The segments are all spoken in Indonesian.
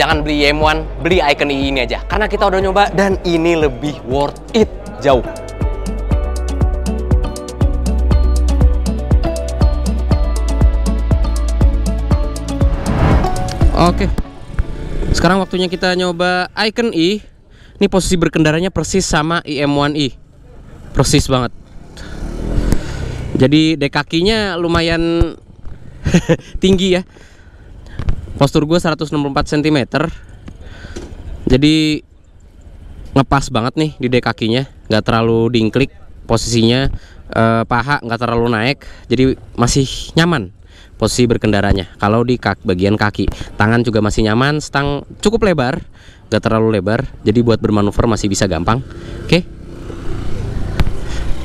Jangan beli YM1, beli Icon E ini aja. Karena kita udah nyoba dan ini lebih worth it jauh. Oke. Sekarang waktunya kita nyoba Icon E. Ini posisi berkendaranya persis sama IM1i. Persis banget. Jadi dek kakinya lumayan tinggi ya. Postur gue 164 cm. Jadi ngepas banget nih di dek kakinya, nggak terlalu dingklik posisinya, paha nggak terlalu naik, jadi masih nyaman posisi berkendaranya. Kalau di bagian kaki, tangan juga masih nyaman, stang cukup lebar, nggak terlalu lebar, jadi buat bermanuver masih bisa gampang. Oke,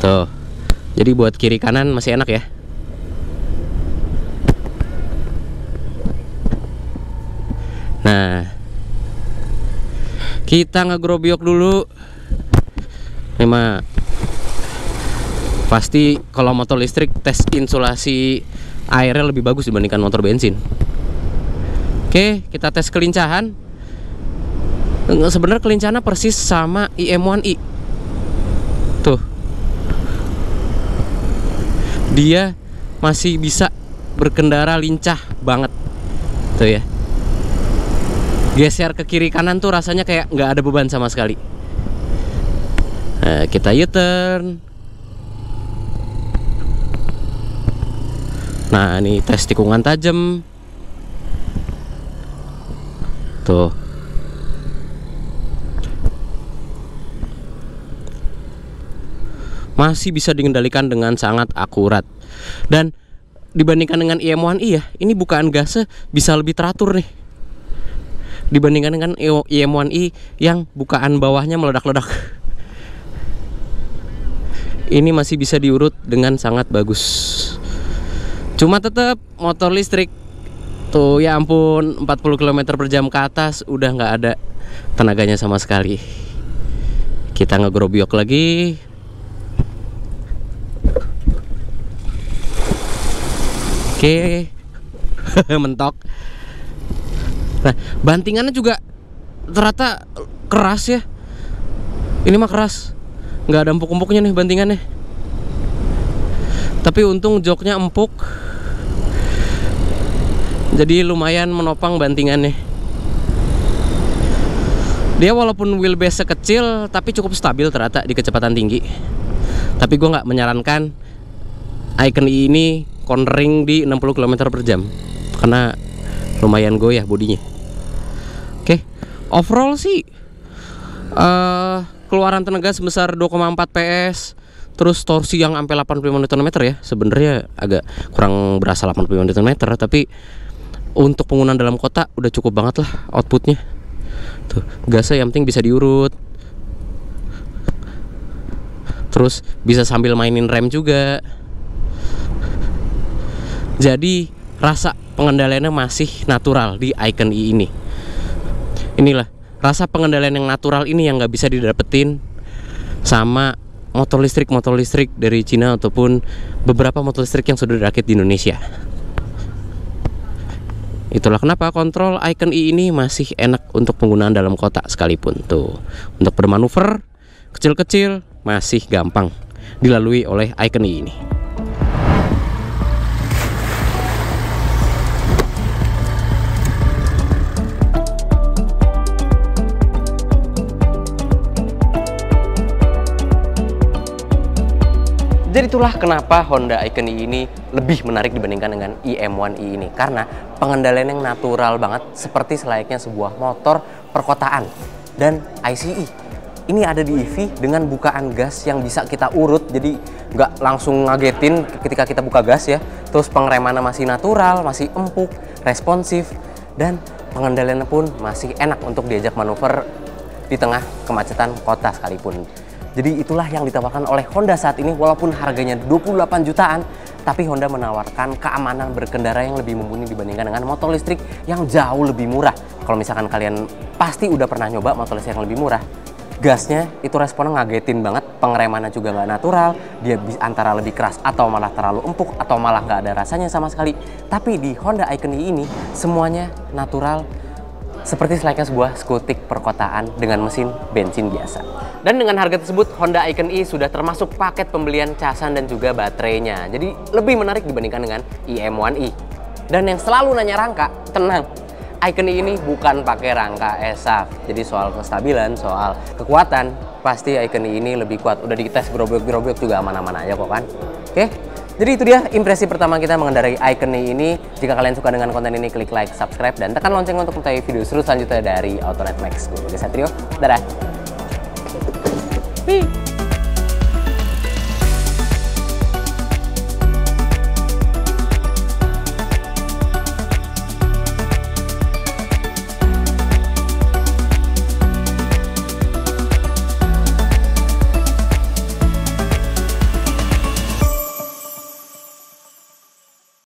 tuh, jadi buat kiri kanan masih enak ya. Nah, kita ngegrobyok dulu. Memang pasti kalau motor listrik tes insulasi airnya lebih bagus dibandingkan motor bensin. Oke, kita tes kelincahan. Sebenarnya kelincahannya persis sama IM1i. Tuh, dia masih bisa berkendara lincah banget. Tuh ya. Geser ke kiri kanan tuh rasanya kayak nggak ada beban sama sekali. Nah, kita U-turn. Nah, ini tes tikungan tajam. Tuh. Masih bisa dikendalikan dengan sangat akurat. Dan dibandingkan dengan IM1i ya, ini bukaan gasnya bisa lebih teratur nih. Dibandingkan dengan IM1i yang bukaan bawahnya meledak-ledak. Ini masih bisa diurut dengan sangat bagus. Cuma tetap motor listrik tuh ya ampun, 40 km per jam ke atas udah nggak ada tenaganya sama sekali. Kita ngegrobyok lagi. Oke. Mentok. Nah, bantingannya juga ternyata keras ya. Ini mah keras, nggak ada empuk-empuknya nih bantingannya. Tapi untung joknya empuk, jadi lumayan menopang bantingannya. Dia walaupun wheelbase kecil, tapi cukup stabil ternyata di kecepatan tinggi. Tapi gue nggak menyarankan Icon E ini cornering di 60 km per jam, karena lumayan goyah bodinya. Oke, overall sih keluaran tenaga sebesar 2,4 PS, terus torsi yang sampai 85 Nm ya. Sebenarnya agak kurang berasa 85 Nm, tapi untuk penggunaan dalam kota udah cukup banget lah outputnya. Tuh, gasnya yang penting bisa diurut. Terus bisa sambil mainin rem juga. Jadi rasa pengendaliannya masih natural di Icon E ini. Inilah rasa pengendalian yang natural ini yang nggak bisa didapetin sama motor listrik dari Cina ataupun beberapa motor listrik yang sudah dirakit di Indonesia. Itulah kenapa kontrol Icon E ini masih enak untuk penggunaan dalam kota sekalipun. Tuh, untuk bermanuver kecil-kecil masih gampang dilalui oleh Icon E ini. Jadi itulah kenapa Honda Icon E ini lebih menarik dibandingkan dengan IM1i ini. Karena pengendalian yang natural banget, seperti selayaknya sebuah motor perkotaan. Dan ICE, ini ada di EV dengan bukaan gas yang bisa kita urut. Jadi nggak langsung ngagetin ketika kita buka gas ya. Terus pengeremannya masih natural, masih empuk, responsif. Dan pengendaliannya pun masih enak untuk diajak manuver di tengah kemacetan kota sekalipun. Jadi itulah yang ditawarkan oleh Honda saat ini. Walaupun harganya 28 jutaan, tapi Honda menawarkan keamanan berkendara yang lebih mumpuni dibandingkan dengan motor listrik yang jauh lebih murah. Kalau misalkan kalian pasti udah pernah nyoba motor listrik yang lebih murah, gasnya itu responnya ngagetin banget, pengeremannya juga nggak natural, dia bisa antara lebih keras atau malah terlalu empuk atau malah nggak ada rasanya sama sekali. Tapi di Honda Icon ini semuanya natural, seperti selayaknya sebuah skutik perkotaan dengan mesin bensin biasa. Dan dengan harga tersebut, Honda Icon E sudah termasuk paket pembelian casan dan juga baterainya. Jadi lebih menarik dibandingkan dengan IM1i. Dan yang selalu nanya rangka, tenang, Icon E ini bukan pakai rangka ESAF. Jadi soal kestabilan, soal kekuatan, pasti Icon E ini lebih kuat. Udah dites gerobak-gerobak juga aman-aman aja kok kan. Oke, jadi itu dia impresi pertama kita mengendarai Icon E ini. Jika kalian suka dengan konten ini, klik like, subscribe, dan tekan lonceng untuk mengetahui video seru selanjutnya dari Autonet Max. Gue Satrio, dadah!